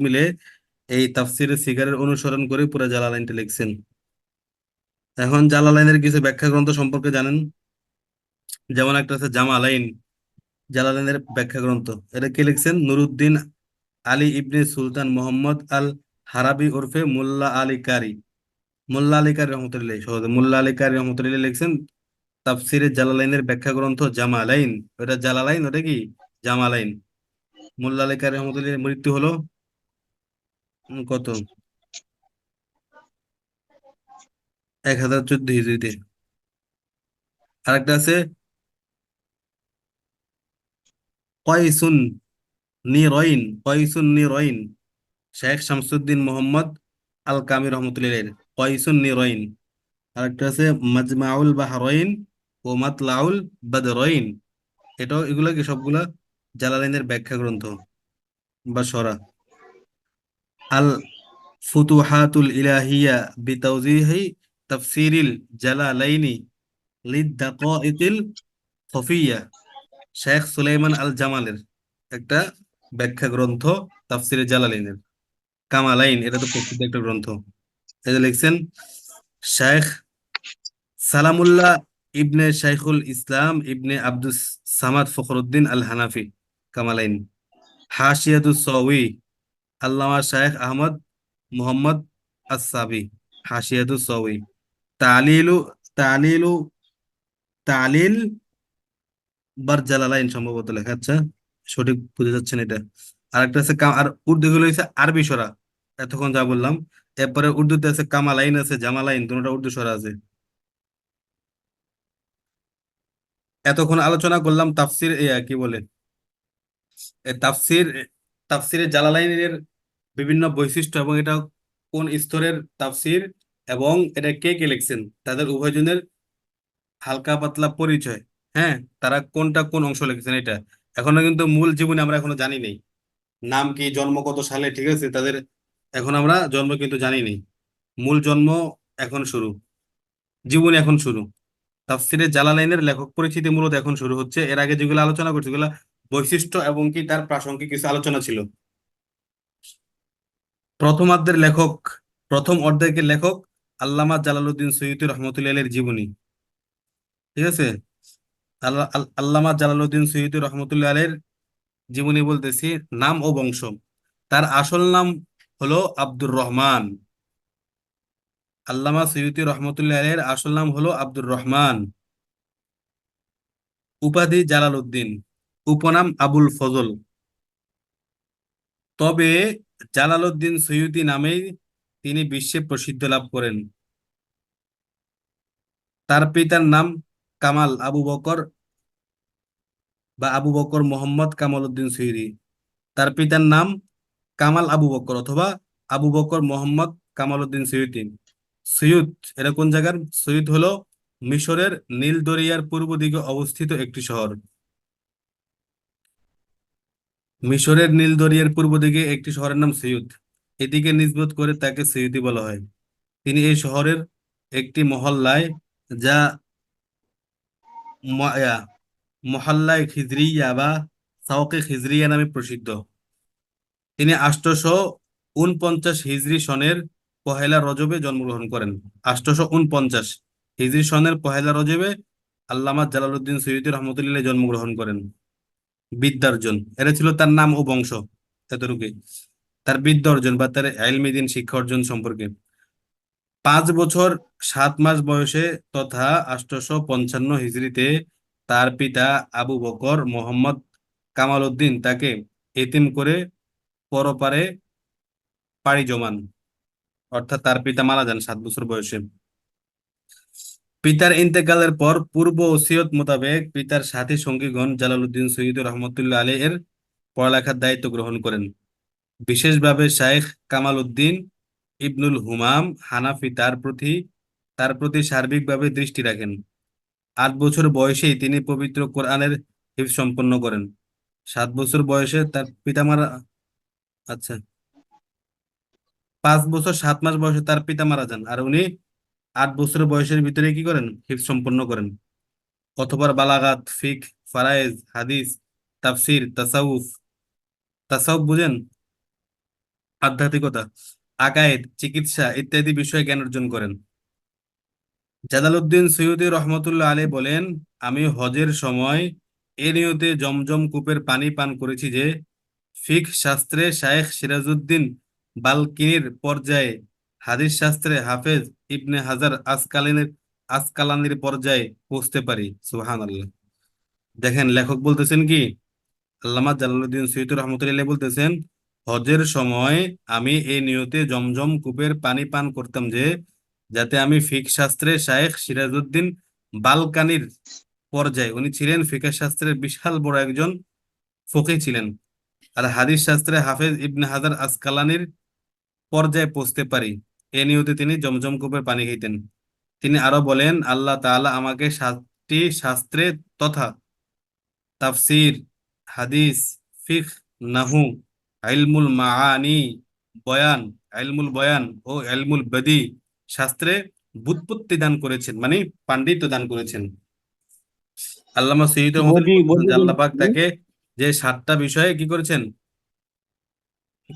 মিলে এই তাফসিরে সিগারের অনুসরণ করে পুরো জালালাইনটা লিখছেন। এখন জালালাইনের কিছু ব্যাখ্যা গ্রন্থ সম্পর্কে জানেন? যেমন একটা আছে জামালাইন, জালালাইনের ব্যাখ্যা গ্রন্থ। এটা কে লিখছেন? নুরুদ্দিন আলী ইবনে সুলতান মোহাম্মদ আল হারাবি ওরফে মোল্লা আলী কারি। মোল্লা আলী কারি রহমতুল্লাহ, সহজে মোল্লা আলী কারি রহমতুল্লাহ লিখছেন তাফসিরে জালালাইনের ব্যাখ্যা গ্রন্থ জামালাইন। ওটা জালালাইন, ওটা কি জামালাইন। মোল্লা আলী কারি রহমতুল্লাহ মৃত্যু হলো কত, 1014 হিজরিতে। আরেকটা আছে কয়সুন নিরইন, কয়সুন নিরইন, শেখ শামসুদ্দিন মোহাম্মদ আল কামি রহমতুল্লাহ। কয়সুন নিরইন। আরেকটা আছে মাজমাউল বাহরাইন ও মাতলাউল বাদরাইন। এগুলা কি সবগুলা জালালাইনের ব্যাখ্যা গ্রন্থ বা সরা। আল ফুতুহাতুল ইলাহিয়া বিতাওজিহি তাফসিরিল জালালাইনি লিদ্দাকাইকিল খফিয়া, শেখ সুলাইমান আল জামালের একটা ব্যাখ্যা গ্রন্থ তাফসিরে জালালাইনের। কামালাইন, এটা তো প্রসিদ্ধ একটা গ্রন্থ। এটা লিখছেন শেখ সালামুল্লাহ ইবনে শাইখুল ইসলাম ইবনে আব্দুস সামাদ ফখরুদ্দিন আল হানাফি। কামালাইন। হাশিয়াতুস সাওয়ি, আল্লামা শেখ আহমদ মুহাম্মদ আসসাবি। হাশিয়াতুস সাওয়ি। তালিলু তালিলু তালিল বার জালালাইন সম্ভবত লেখা, আচ্ছা সঠিক বুঝে যাচ্ছেন এটা। আরেকটা আছে আর উর্দু গুলো হচ্ছে আরবি সরা, এতক্ষণ যা বললাম। এরপরে উর্দুতে আছে কামালাইন, আছে জামালাইন, দুটোটা উর্দু সরা আছে। এতক্ষণ আলোচনা করলাম তাফসির, কি বলে, এ তাফসির, তাফসিরে জালালাইনের বিভিন্ন বৈশিষ্ট্য এবং এটা কোন স্তরের তাফসির এবং এটা কে কে লিখছেন, তাদের উভয়জনের হালকা পাতলা পরিচয়। হ্যাঁ, তারা কোনটা কোন অংশ লিখেছেন এটা এখনো কিন্তু মূল জীবনে আমরা এখনো জানি নেই। নাম কি, জন্ম কত সালে, ঠিক আছে তাদের, এখন আমরা জন্ম কিন্তু জানি নেই। মূল জন্ম এখন শুরু, জীবনী এখন শুরু। তাফসিরে জালালাইনের লেখক পরিচিতি মূলত এখন শুরু হচ্ছে। এর আগে যেগুলো আলোচনা করছি সেগুলো বৈশিষ্ট্য এবং কি তার প্রাসঙ্গিক কিছু আলোচনা ছিল। প্রথমার্ধের লেখক, প্রথম অর্ধেকের লেখক আল্লামা জালালউদ্দিন সৈয়দী রহমতুল্লাহ জীবনী, ঠিক আছে। আল্লামা জালালউদ্দিন সৈয়দী রহমতুল্লাহ আলের জীবনী বলতেছি। নাম ও বংশ। তার আসল নাম হলো আব্দুর রহমান। আল্লামা সৈয়দী রহমতুল্লাহ আলের আসল নাম হলো আব্দুর রহমান। উপাধি জালালউদ্দিন, উপনাম আবুল ফজল। তবে জালালউদ্দিন সৈয়দী নামেই তিনি বিশ্বে প্রসিদ্ধ লাভ করেন। তার পিতার নাম কামাল আবু বকর বা আবু বকর মোহাম্মদ কামাল উদ্দিন সৈয়দী। তার পিতার নাম কামাল আবু বকর অথবা আবু বকর মোহাম্মদ কামাল উদ্দিন সৈয়দী। সৈয়দ, এটা কোন জায়গার? সৈয়দ হলো মিশরের নীল দরিয়ার পূর্ব দিকে অবস্থিত একটি শহর। মিশরের নীল দরিয়ার পূর্ব দিকে একটি শহরের নাম সৈয়দ। এদিকে নিসবত করে তাকে সৈয়দী বলা হয়। তিনি এই শহরের একটি মহল্লায়, যা মহল্লায় খিজরিয়া বা সাওকে খিজরিয়া নামে প্রসিদ্ধ। তিনি 849 হিজরি সনের পহেলা রজবে জন্মগ্রহণ করেন। 849 হিজরি সনের পহেলা রজবে আল্লামা জালালউদ্দিন সৈয়দী রহমতুল্লাহ জন্মগ্রহণ করেন। বিদ্যার্জন, এটা ছিল তার নাম ও বংশ, এতটুকুই। তার বিদ্যা অর্জন বা তার ইলমি দ্বীন শিক্ষা অর্জন সম্পর্কে। 5 বছর 7 মাস বয়সে তথা 855 হিজরিতে তার পিতা আবু বকর মোহাম্মদ কামাল উদ্দিন তাকে এতিম করে পরপারে পাড়ি জমান। অর্থাৎ তার পিতা মারা যান 7 বছর বয়সে। পিতার ইন্তেকালের পর পূর্ব ওসিয়ত মোতাবেক পিতার সাথী সঙ্গীগণ জালালউদ্দিন সৈয়দ রহমতুল্লাহ আলী এর পড়ালেখার দায়িত্ব গ্রহণ করেন। বিশেষভাবে শাইখ কামাল উদ্দিন ইবনুল হুমাম হানাফি তার প্রতি সার্বিকভাবে দৃষ্টি রাখেন। 8 বছর বয়সেই তিনি পবিত্র কোরআনের হিফজ সম্পন্ন করেন। 7 বছর বয়সে তার পিতা মারা, আচ্ছা, 5 বছর 7 মাস বয়সে তার পিতা মারা যান আর উনি 8 বছর বয়সের ভিতরে কি করেন? হিফজ সম্পন্ন করেন। অথবা বালাগাত, ফিক, ফারায়েজ, হাদিস, তাফসির, তাসাউফ। তাসাউফ বুঝেন? আধ্যাত্মিকতা, আকায়েদ, চিকিৎসা ইত্যাদি বিষয়ে জ্ঞান অর্জন করেন। জালালউদ্দিন সৈয়দী রহমতুল্লাহ আলী বলেন, আমি হজের সময় এ নিয়তে জমজম কূপের পানি পান করেছি যে, ফিকহ শাস্ত্রে শায়েখ সিরাজউদ্দিন বালকিনির পর্যায়ে, হাদিস শাস্ত্রে হাফেজ ইবনে হাজার আসকালানির পর্যায়ে পৌঁছতে পারি। সুবহানাল্লাহ। দেখেন লেখক বলতেছেন কি, আল্লামা জালালউদ্দিন সৈয়দী রহমতুল্লাহ বলতেছেন, হজের সময় আমি এই নিয়তে জমজম কূপের পানি পান করতাম যে, যাতে আমি ফিকহ শাস্ত্রে শায়েখ সিরাজউদ্দিন বালকানির পর্যায়ে, উনি ছিলেন ফিকহ শাস্ত্রের বিশাল বড় একজন ফকিহ ছিলেন, আর হাদিস শাস্ত্রে হাফেজ ইবনে হাজার আসকালানির পর্যায়ে পৌঁছতে পারি। এ নিয়তে তিনি জমজম কূপের পানি খেতেন। তিনি আরো বলেন, আল্লাহ তাআলা আমাকে 7টি শাস্ত্রে তথা তাফসীর, হাদিস, ফিকহ, নাহু, ইলমুল মাআনি, বয়ান, ইলমুল বয়ান ও ইলমুল বাদি শাস্ত্রে ব্যুৎপত্তি দান করেছেন, মানে পাণ্ডিত্য দান করেছেন। আল্লামা সৈয়দ রহমতুল্লাহ বডি বলতেছেন বডি যে আল্লাহ পাক বলতে তাকে যে 7টা বিষয়ে কি করেছেন,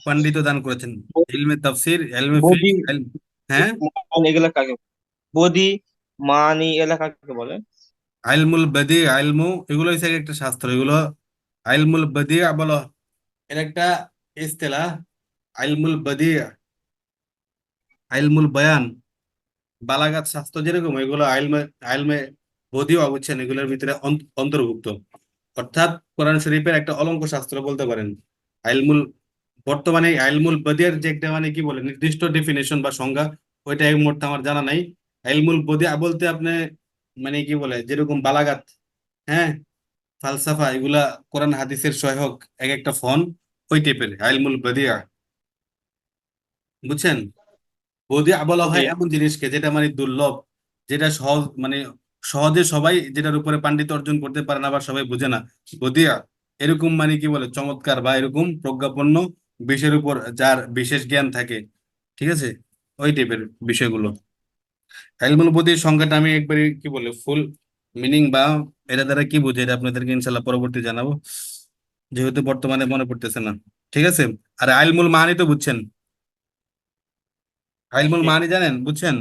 পাণ্ডিত্য দান করেছেন। ইলমে তাফসীর, ইলমে বডি ফিকহ, হ্যাঁ, মানে এগুলা কাকে বডি মানি এগুলা কাকে বলে? ইলমুল বাদি, ইলমু, এগুলো হচ্ছে একটা শাস্ত্র, এগুলো ইলমুল বাদি বলো, এর একটা ইস্তেলাহ। ইলমুল বাদি, ইলমুল বয়ান, বালাগাত শাস্ত্র যেরকম, এগুলো আইলমে, আইলমে বদিও বুঝছেন, এগুলোর ভিতরে অন্তর্ভুক্ত। অর্থাৎ কোরআন শরীফের একটা অলংক শাস্ত্র বলতে পারেন আইলমুল। বর্তমানে আইলমুল বদিয়ার যে একটা মানে কি বলে নির্দিষ্ট ডেফিনেশন বা সংজ্ঞা, ওইটা এই মুহূর্তে আমার জানা নাই। আইলমুল বদিয়া বলতে আপনি মানে কি বলে, যেরকম বালাগাত, হ্যাঁ, ফালসাফা, এগুলা কোরআন হাদিসের সহায়ক এক একটা ফন, ওই টাইপের আইলমুল বদিয়া, বুঝছেন। বদিয়া বলা জি। হয় এমন জিনিসকে যেটা মানে দুর্লভ, যেটা সহজ, মানে সহজে সবাই যেটার উপরে পাণ্ডিত্য অর্জন করতে পারে না, আবার সবাই বুঝে না। বদিয়া এরকম মানে কি বলে, চমৎকার বা এরকম প্রজ্ঞাপন্য বিষয়ের উপর যার বিশেষ জ্ঞান থাকে, ঠিক আছে, ওই টাইপের বিষয়গুলো। ইলমুল বদির সংজ্ঞাটা আমি একবারে কি বলে ফুল মিনিং বা এটা দ্বারা কি বুঝে, এটা আপনাদেরকে ইনশাল্লাহ পরবর্তী জানাবো, যেহেতু বর্তমানে মনে পড়তেছে না। ঠিক আছে। আর আইলমুল মানি তো বুঝছেন, আইলমুল জি। মানি জানেন, বুঝছেন।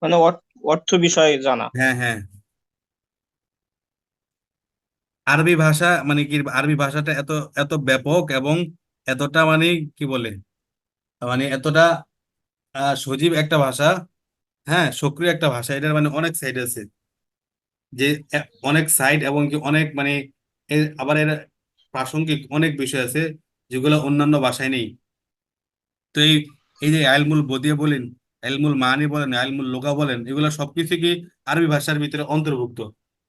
মানে অর্থ বিষয়ে জানা। হ্যাঁ হ্যাঁ, আরবি ভাষা মানে কি, আরবি ভাষাটা এত এত ব্যাপক এবং এতটা মানে কি বলে, মানে এতটা সজীব একটা ভাষা, হ্যাঁ, সক্রিয় একটা ভাষা, এটার মানে অনেক সাইড আছে, যে অনেক সাইড এবং কি অনেক মানে আবার এর প্রাসঙ্গিক অনেক বিষয় আছে যেগুলো অন্যান্য ভাষায় নেই। তো এই এই যে আইলমুল বদিয়া বলেন, আইলমুল মানি বলেন, আইলমুল লুগা বলেন, এগুলো সবকিছু কি আরবি ভাষার ভিতরে অন্তর্ভুক্ত।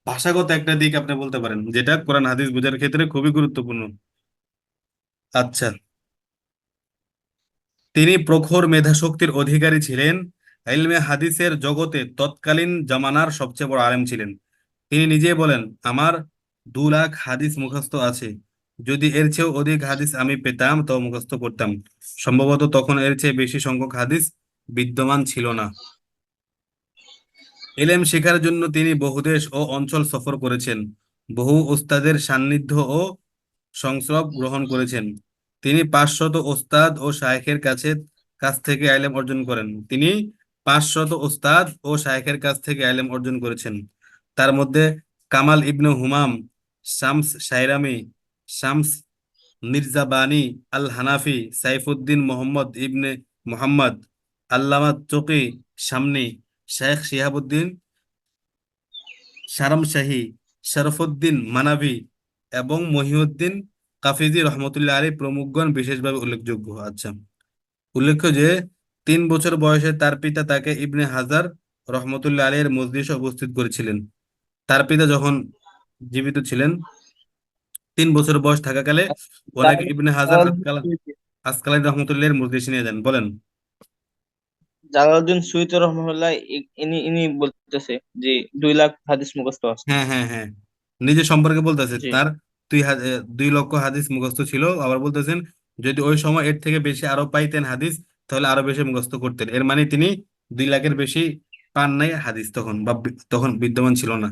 ভাষাগত একটা দিক আপনি বলতে পারেন, যেটা কোরআন হাদিস বোঝার ক্ষেত্রে খুবই গুরুত্বপূর্ণ। আচ্ছা, তিনি প্রখর মেধাশক্তির অধিকারী ছিলেন। ইলমে হাদিসের জগতে তৎকালীন জামানার সবচেয়ে বড় আলেম ছিলেন। তিনি নিজেই বলেন, আমার 2 লাখ হাদিস মুখস্থ আছে। যদি এর চেয়েও অধিক হাদিস আমি পেতাম তো মুখস্থ করতাম। সম্ভবত তখন এর চেয়ে বেশি সংখ্যক হাদিস বিদ্যমান ছিল না। এলেম শেখার জন্য তিনি বহু দেশ ও অঞ্চল সফর করেছেন। বহু ওস্তাদের সান্নিধ্য ও সংস্রব গ্রহণ করেছেন। তিনি 500 ওস্তাদ ও শায়েখের কাছ থেকে ইলম অর্জন করেন। তিনি 500 ওস্তাদ ও শায়েখের কাছ থেকে ইলম অর্জন করেছেন। তার মধ্যে কামাল ইবনে হুমাম, শামস শায়রামি, শামস মির্জাবানি আল হানাফি, সাইফুদ্দিন মোহাম্মদ ইবনে মোহাম্মদ, আল্লামা চকি সামনি, শেখ শিহাবুদ্দিন শারমশাহী, শরফুদ্দিন মানাভি এবং মহিউদ্দিন কাফিজি রহমতুল্লাহ আলী প্রমুখগণ বিশেষভাবে উল্লেখযোগ্য। আচ্ছা, উল্লেখ্য যে 3 বছর বয়সে তার পিতা তাকে ইবনে হাজার রহমতুল্লাহ আলীর মজলিসে উপস্থিত করেছিলেন। তার পিতা যখন জীবিত ছিলেন, 3 বছর বয়স থাকাকালে ওনাকে ইবনে হাজার আসকালানি রহমতুল্লাহ এর মজলিসে নিয়ে যান। বলেন। জালালউদ্দিন সুয়ুতী রহমতুল্লাহ ইনি ইনি বলতেছে যে 2 লাখ হাদিস মুখস্থ আছে। হ্যাঁ হ্যাঁ হ্যাঁ, নিজের সম্পর্কে বলতেছে জি। তার 2 লক্ষ হাদিস মুখস্থ ছিল। আবার বলতেছেন যদি ওই সময় এর থেকে বেশি আরো পাইতেন হাদিস, তাহলে আরো বেশি মুখস্থ করতেন। এর মানে তিনি 2 লাখের বেশি পান নাই হাদিস তখন, বা তখন বিদ্যমান ছিল না।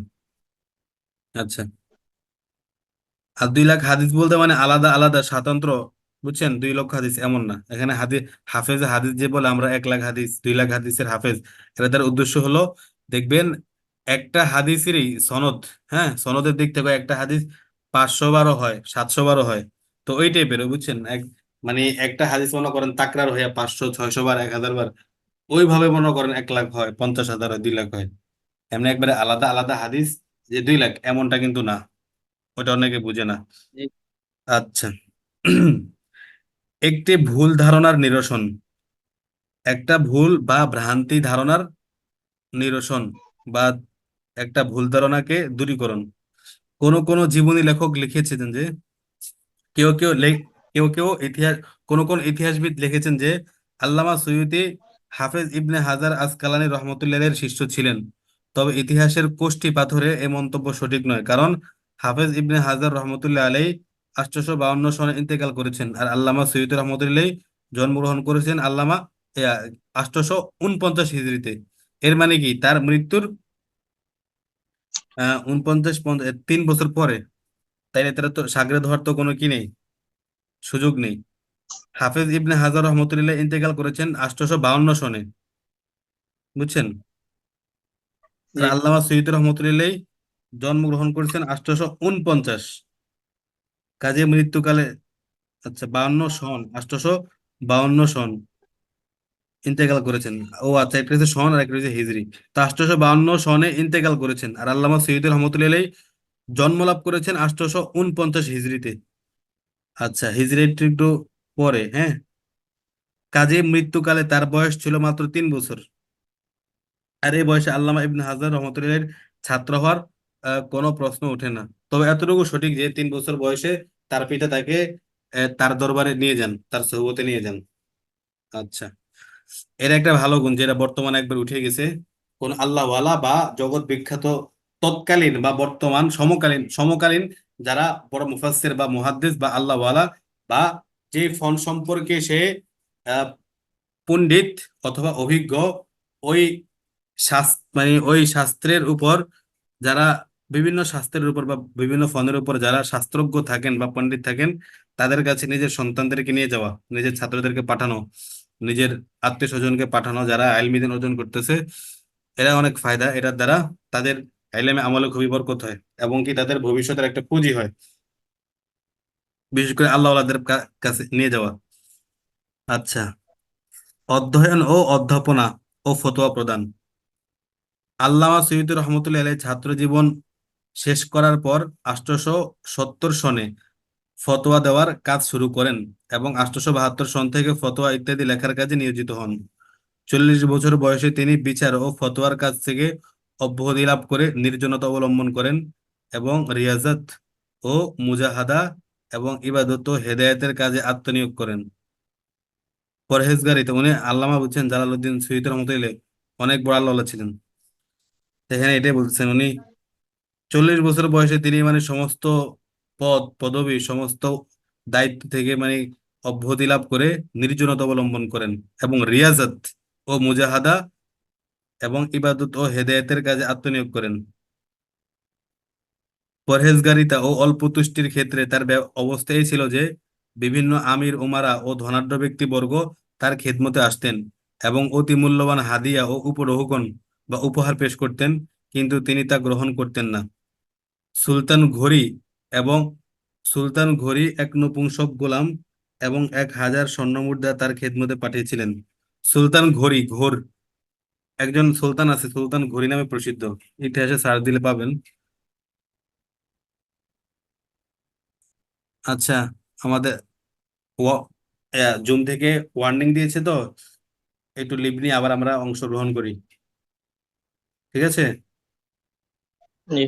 আচ্ছা, আর 2 লাখ হাদিস বলতে মানে আলাদা আলাদা স্বাতন্ত্র, বুঝছেন? 2 লক্ষ হাদিস এমন না। এখানে হাদিস, হাফেজ হাদিস যে বলে আমরা 1 লাখ হাদিস, 2 লাখ হাদিসের হাফেজ, এটা তার উদ্দেশ্য হলো, দেখবেন একটা হাদিসেরই সনদ, হ্যাঁ সনদের দিক থেকে একটা হাদিস 500 বারও হয়, 700 বারও হয়। তো ওই টাইপের, বুঝছেন? মানে একটা হাদিস মনে করেন তাকরার হয়ে 500 600 বার, 1000 বার, ওইভাবে মনে করেন 1 লাখ হয়, 50,000 হয়, 2 লাখ হয়। এমনি একবারে আলাদা আলাদা হাদিস যে 2 লাখ, এমনটা কিন্তু না। ওটা অনেকে বুঝে না। জি আচ্ছা। একটি ভুল ধারণার নিরসন, একটা ভুল বা ভ্রান্তি ধারণার নিরসন, বা একটা ভুল ধারণাকে দূরীকরণ। কোন কোন জীবনী লেখক লিখেছিলেন যে, কেউ কেউ কেউ কেউ ইতিহাস, কোন কোন ইতিহাসবিদ লিখেছেন যে আল্লামা সৈয়দী হাফেজ ইবনে হাজার আসকালানী রহমতুল্লাহের শিষ্য ছিলেন। তবে ইতিহাসের কোষ্ঠী পাথরে এ মন্তব্য সঠিক নয়, কারণ হাফেজ ইবনে হাজার রহমতুল্লাহ আলাই 852 সনে ইন্তেকাল করেছেন, আর আল্লামা সৈয়দী রহমতুল্লাহ জন্মগ্রহণ করেছেন আল্লামা 849 হিজরিতে। এর মানে কি, তার মৃত্যুর 3 বছর পরে। তাইলে তারা তো সাগরে ধোয়ার তো কোনো কি নেই, সুযোগ নেই। হাফেজ ইবনে হাজার রহমতুল্লাহ ইন্তেকাল করেছেন 852 সনে, বুঝছেন? আর জি আল্লামা সৈয়দ রহমতুল্লাহ জন্মগ্রহণ করেছেন 849, কাজে মৃত্যুকালে, আচ্ছা 52 সন, 852 সন ইন্তেকাল করেছেন। ও আচ্ছা, একটা হচ্ছে সন আর একটা হচ্ছে হিজরি। তো 852 সনে ইন্তেকাল করেছেন, আর আল্লামা সৈয়দ রহমতুল্লাহ জন্ম লাভ করেছেন 849 হিজরিতে। আচ্ছা, হিজরির একটু পরে, হ্যাঁ। কাজে মৃত্যুকালে তার বয়স ছিল মাত্র 3 বছর। আর এই বয়সে আল্লামা ইবনে হাজার রহমতুল্লাহের ছাত্র হওয়ার কোনো প্রশ্ন ওঠে না। তবে এতটুকু সঠিক যে 3 বছর বয়সে তার পিতা তাকে তার দরবারে নিয়ে যান, তার সোহবতে নিয়ে যান। আচ্ছা, এর একটা ভালো গুণ যেটা বর্তমানে একবার উঠে গেছে, কোন আল্লাহওয়ালা বা জগৎ বিখ্যাত তৎকালীন বা বর্তমান সমকালীন সমকালীন যারা বড় মুফাসসির বা মুহাদ্দিস বা আল্লাহওয়ালা, বা যে ফন সম্পর্কে সে আহ, পণ্ডিত অথবা অভিজ্ঞ, ওই মানে ওই শাস্ত্রের উপর যারা, বিভিন্ন শাস্ত্রের উপর বা বিভিন্ন ফনের উপর যারা শাস্ত্রজ্ঞ থাকেন বা পণ্ডিত থাকেন, তাদের কাছে নিজের সন্তানদেরকে নিয়ে যাওয়া, নিজের ছাত্রদেরকে পাঠানো, নিজের আত্মীয় স্বজনকে পাঠানো যারা ইলম দ্বীন অর্জন করতেছে। এরা অনেক ফায়দা এটার দ্বারা, তাদের ইলমে আমলে খুবই বরকত হয়, এবং কি তাদের ভবিষ্যতের একটা পুঁজি হয়, বিশেষ করে আল্লাহ কাছে নিয়ে যাওয়া। আচ্ছা, অধ্যয়ন ও অধ্যাপনা ও ফতোয়া প্রদান। আল্লামা সৈয়দ রহমতুল্লাহ আলাইহির ছাত্র জীবন শেষ করার পর 870 সনে ফতোয়া দেওয়ার কাজ শুরু করেন, এবং 872 সন থেকে ফতোয়া ইত্যাদি লেখার কাজে নিয়োজিত হন। 40 বছর বয়সে তিনি বিচার ও ফতোয়ার কাজ থেকে অব্যাহতি লাভ করে নির্জনতা অবলম্বন করেন, এবং রিয়াজাত ও মুজাহাদা এবং ইবাদত ও হেদায়েতের কাজে আত্মনিয়োগ করেন। পরহেজগারিতে উনি আল্লামা, বুঝছেন, জালালউদ্দিন সৈয়দ রহমতুল্লাহ অনেক বড় আল্লাহ ছিলেন। এখানে এটাই বলছেন উনি, 40 বছর বয়সে তিনি মানে সমস্ত পদ পদবী, সমস্ত দায়িত্ব থেকে মানে অব্যাহতি লাভ করে নির্জনতা অবলম্বন করেন, এবং রিয়াজত ও মুজাহাদা এবং ইবাদত ও হেদায়েতের কাজে আত্মনিয়োগ করেন। পরহেজগারিতা ও অল্প তুষ্টির ক্ষেত্রে তার অবস্থা এই ছিল যে বিভিন্ন আমির উমারা ও ধনাঢ্য ব্যক্তিবর্গ তার খেদমতে আসতেন, এবং অতি মূল্যবান হাদিয়া ও উপঢৌকন বা উপহার পেশ করতেন, কিন্তু তিনি তা গ্রহণ করতেন না। সুলতান ঘড়ি এবং সুলতান ঘড়ি এক নপুংসক গোলাম এবং 1,000 স্বর্ণমুদ্রা তার খেদমতে পাঠিয়েছিলেন। সুলতান ঘড়ি, একজন সুলতান আছে, সুলতান ঘড়ি নামে প্রসিদ্ধ, ইতিহাসে সার্চ দিলে পাবেন। আচ্ছা, আমাদের জুম থেকে ওয়ার্নিং দিয়েছে, তো একটু লিভ নিয়ে আবার আমরা অংশগ্রহণ করি, ঠিক আছে? জি।